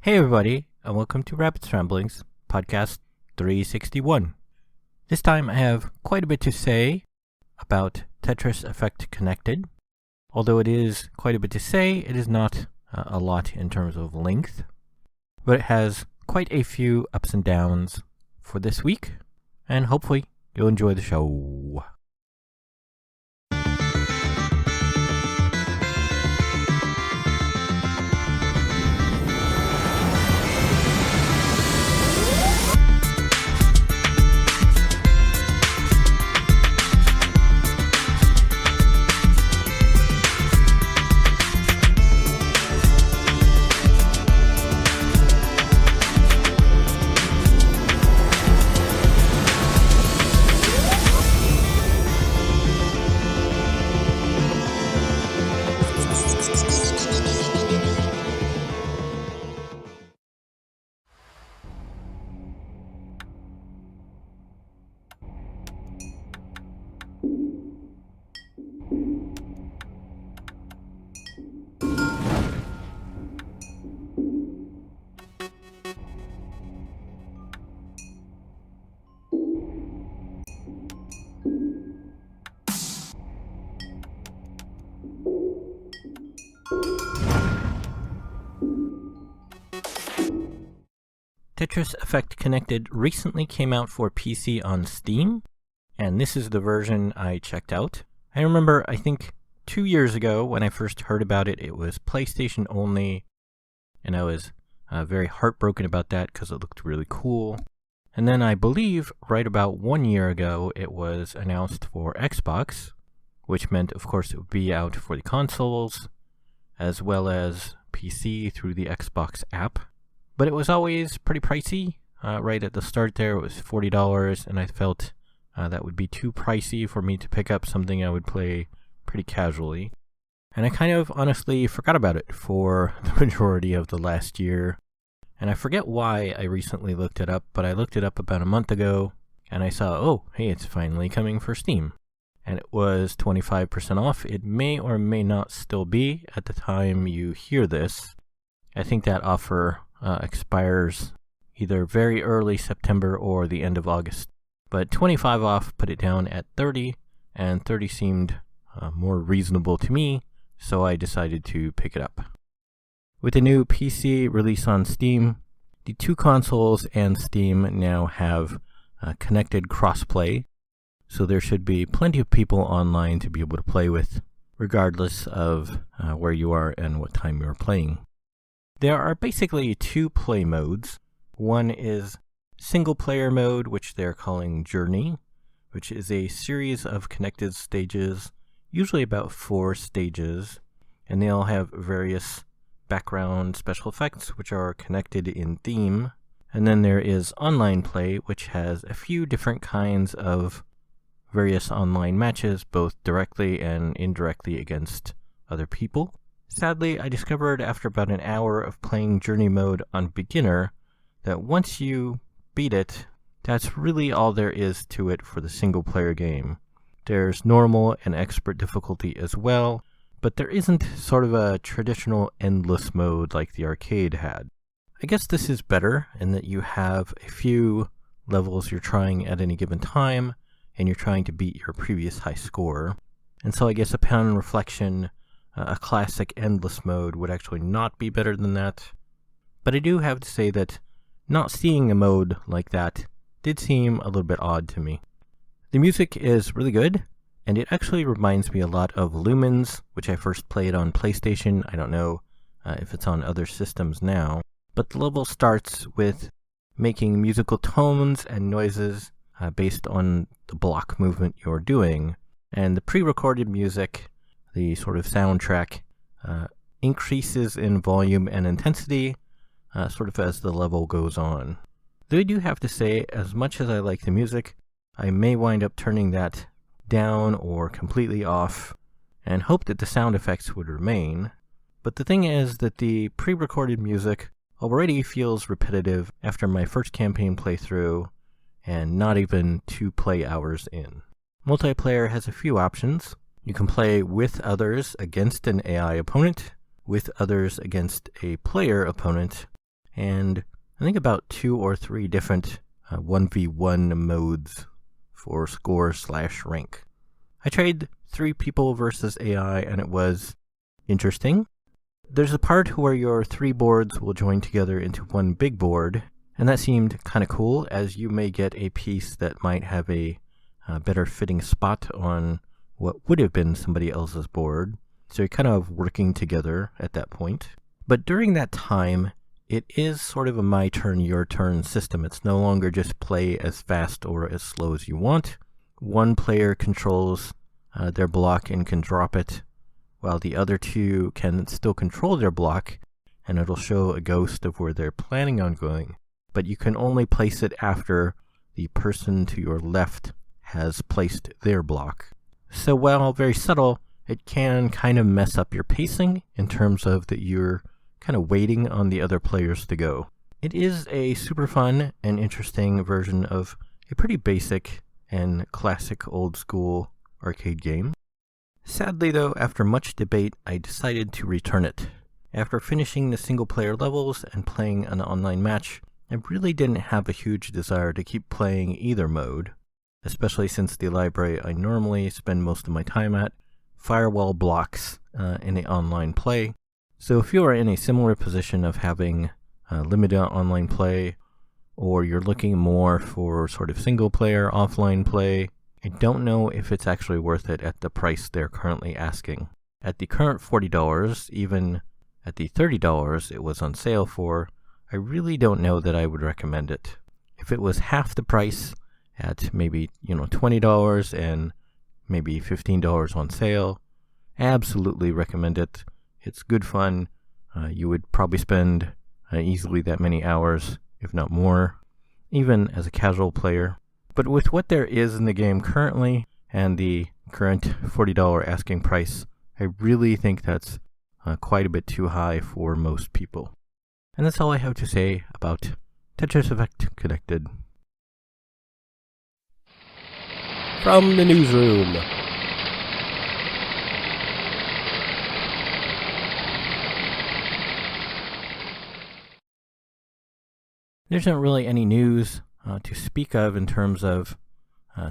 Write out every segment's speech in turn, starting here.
Hey everybody, and welcome to rabb1t's Ramblings, podcast 361. This time I have quite a bit to say about Tetris Effect Connected. Although it is quite a bit to say, it is not a lot in terms of length, but it has quite a few ups and downs for this week, and hopefully you'll enjoy the show. Tetris Effect Connected recently came out for PC on Steam, and this is the version I checked out. I remember, I think 2 years ago when I first heard about it, it was PlayStation only, and I was very heartbroken about that because it looked really cool. And then I believe right about 1 year ago it was announced for Xbox, which meant of course it would be out for the consoles, as well as PC through the Xbox app. But it was always pretty pricey. Right at the start there, it was $40, and I felt that would be too pricey for me to pick up something I would play pretty casually. And I kind of honestly forgot about it for the majority of the last year. And I forget why I recently looked it up, but I looked it up about a month ago, and I saw, oh, hey, it's finally coming for Steam. And it was 25% off. It may or may not still be at the time you hear this. I think that offer expires either very early September or the end of August. But 25 off put it down at 30, and 30 seemed more reasonable to me, so I decided to pick it up. With the new PC release on Steam, the two consoles and Steam now have connected crossplay, so there should be plenty of people online to be able to play with, regardless of where you are and what time you are playing. There are basically two play modes. One is single-player mode, which they're calling Journey, which is a series of connected stages, usually about 4 stages, and they all have various background special effects, which are connected in theme. And then there is online play, which has a few different kinds of various online matches, both directly and indirectly against other people. Sadly, I discovered after about an hour of playing Journey mode on beginner that once you beat it, that's really all there is to it for the single-player game. There's normal and expert difficulty as well, but there isn't sort of a traditional endless mode like the arcade had. I guess this is better in that you have a few levels you're trying at any given time, and you're trying to beat your previous high score. And so I guess upon reflection, a classic endless mode would actually not be better than that. But I do have to say that not seeing a mode like that did seem a little bit odd to me. The music is really good, and it actually reminds me a lot of Lumens, which I first played on PlayStation. I don't know if it's on other systems now. But the level starts with making musical tones and noises based on the block movement you're doing. And the pre-recorded music, the sort of soundtrack, increases in volume and intensity sort of as the level goes on. Though I do have to say, as much as I like the music, I may wind up turning that down or completely off and hope that the sound effects would remain. But the thing is that the pre-recorded music already feels repetitive after my first campaign playthrough and not even 2 play hours in. Multiplayer has a few options. You can play with others against an AI opponent, with others against a player opponent, and I think about 2 or 3 different 1v1 modes for score/rank. I tried 3 people versus AI, and it was interesting. There's a part where your 3 boards will join together into one big board, and that seemed kind of cool, as you may get a piece that might have a better fitting spot on what would have been somebody else's board. So you're kind of working together at that point. But during that time, it is sort of a my turn, your turn system. It's no longer just play as fast or as slow as you want. One player controls their block and can drop it, while the other 2 can still control their block, and it'll show a ghost of where they're planning on going. But you can only place it after the person to your left has placed their block. So while very subtle, it can kind of mess up your pacing in terms of that you're kind of waiting on the other players to go. It is a super fun and interesting version of a pretty basic and classic old school arcade game. Sadly though, after much debate, I decided to return it. After finishing the single player levels and playing an online match, I really didn't have a huge desire to keep playing either mode, especially since the library I normally spend most of my time at firewall blocks any online play. So if you are in a similar position of having limited online play, or you're looking more for sort of single player offline play, I don't know if it's actually worth it at the price they're currently asking. At the current $40, even at the $30 it was on sale for, I really don't know that I would recommend it. If it was half the price at maybe $20 and maybe $15 on sale, absolutely recommend it. It's good fun. You would probably spend easily that many hours, if not more, even as a casual player. But with what there is in the game currently and the current $40 asking price, I really think that's quite a bit too high for most people. And that's all I have to say about Tetris Effect Connected. From the newsroom. There isn't really any news to speak of in terms of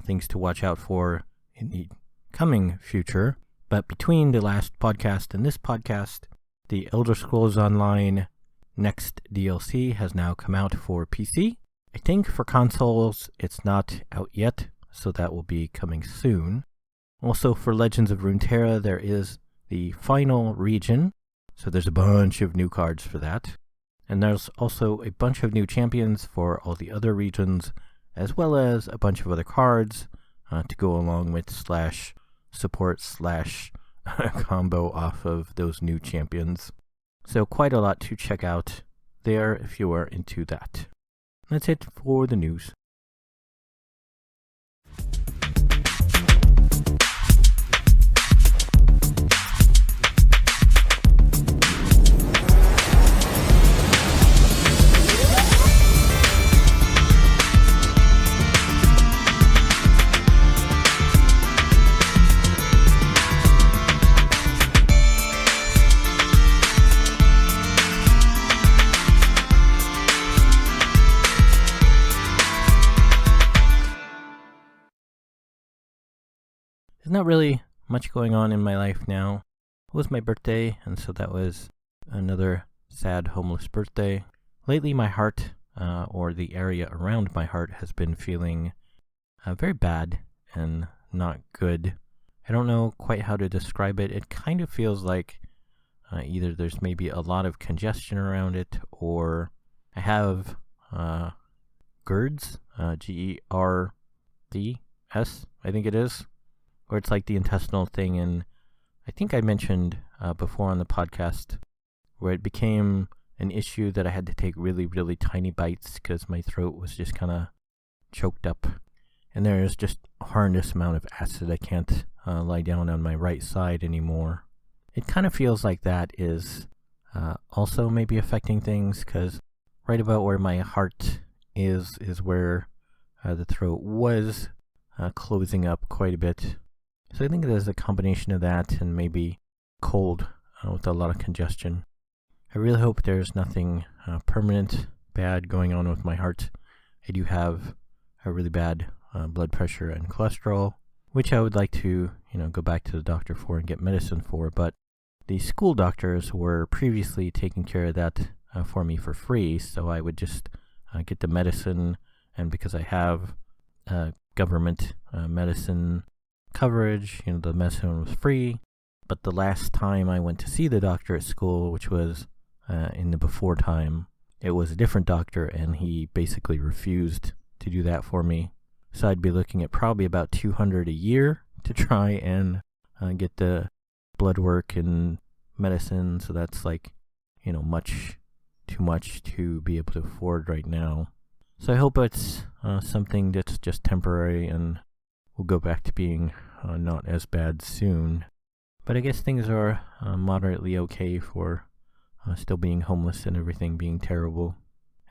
things to watch out for in the coming future, but between the last podcast and this podcast, the Elder Scrolls Online Next DLC has now come out for PC. I think for consoles it's not out yet, so that will be coming soon. Also for Legends of Runeterra, there is the final region, so there's a bunch of new cards for that. And there's also a bunch of new champions for all the other regions, as well as a bunch of other cards to go along with /support/ combo off of those new champions. So quite a lot to check out there if you are into that. That's it for the news. There's not really much going on in my life now. It was my birthday, and so that was another sad homeless birthday. Lately my heart, or the area around my heart, has been feeling very bad and not good. I don't know quite how to describe it. It kind of feels like either there's maybe a lot of congestion around it, or I have GERDS, GERDS, I think it is. Or it's like the intestinal thing, and I think I mentioned before on the podcast where it became an issue that I had to take really, really tiny bites because my throat was just kind of choked up. And there is just a horrendous amount of acid. I can't lie down on my right side anymore. It kind of feels like that is also maybe affecting things, because right about where my heart is where the throat was closing up quite a bit. So I think there's a combination of that and maybe cold with a lot of congestion. I really hope there's nothing permanent bad going on with my heart. I do have a really bad blood pressure and cholesterol, which I would like to, go back to the doctor for and get medicine for. But the school doctors were previously taking care of that for me for free, so I would just get the medicine, and because I have government medicine coverage, the medicine was free. But the last time I went to see the doctor at school, which was in the before time, it was a different doctor, and he basically refused to do that for me. So I'd be looking at probably about $200 a year to try and get the blood work and medicine. So that's much too much to be able to afford right now. So I hope it's something that's just temporary and will go back to being not as bad soon. But I guess things are moderately okay for still being homeless and everything being terrible.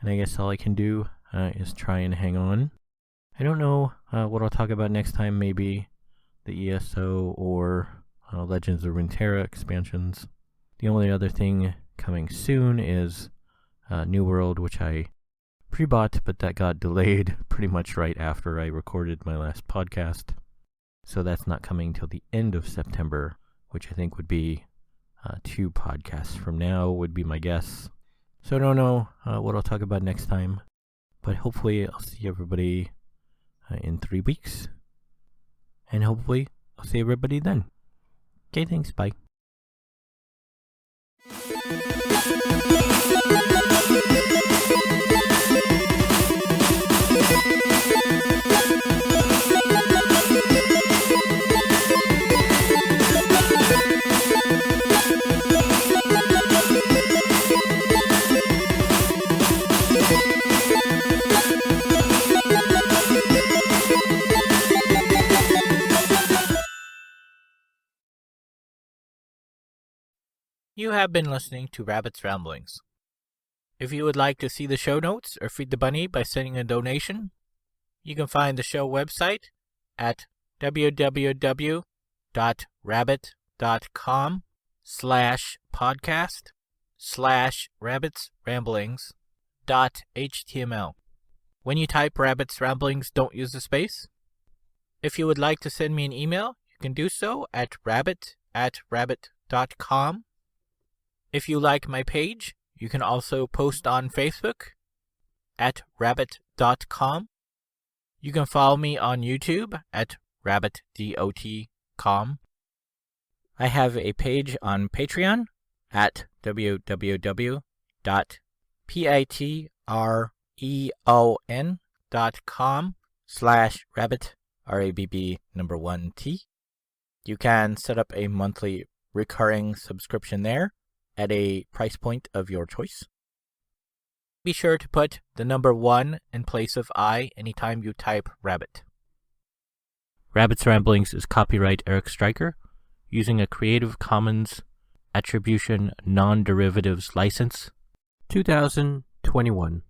And I guess all I can do is try and hang on. I don't know what I'll talk about next time, maybe the ESO or Legends of Runeterra expansions. The only other thing coming soon is New World, which I pre-bought, but that got delayed pretty much right after I recorded my last podcast. So that's not coming till the end of September, which I think would be 2 podcasts from now, would be my guess. So I don't know what I'll talk about next time, but hopefully I'll see everybody in 3 weeks. And hopefully I'll see everybody then. Okay, thanks, bye. You have been listening to Rabbit's Ramblings. If you would like to see the show notes or feed the bunny by sending a donation, you can find the show website at www.rabbit.com/podcast/rabbitsramblings.html. When you type Rabbit's Ramblings, don't use the space. If you would like to send me an email, you can do so at rabbit@rabbit.com. If you like my page, you can also post on Facebook at rabb1t's. You can follow me on YouTube at rabb1t's. I have a page on Patreon at www.patreon.com/rabbit, RABB1T. You can set up a monthly recurring subscription there at a price point of your choice. Be sure to put the number 1 in place of I anytime you type rabbit. Rabbit's Ramblings is copyright Eric Stryker, using a Creative Commons Attribution Non-Derivatives License, 2021.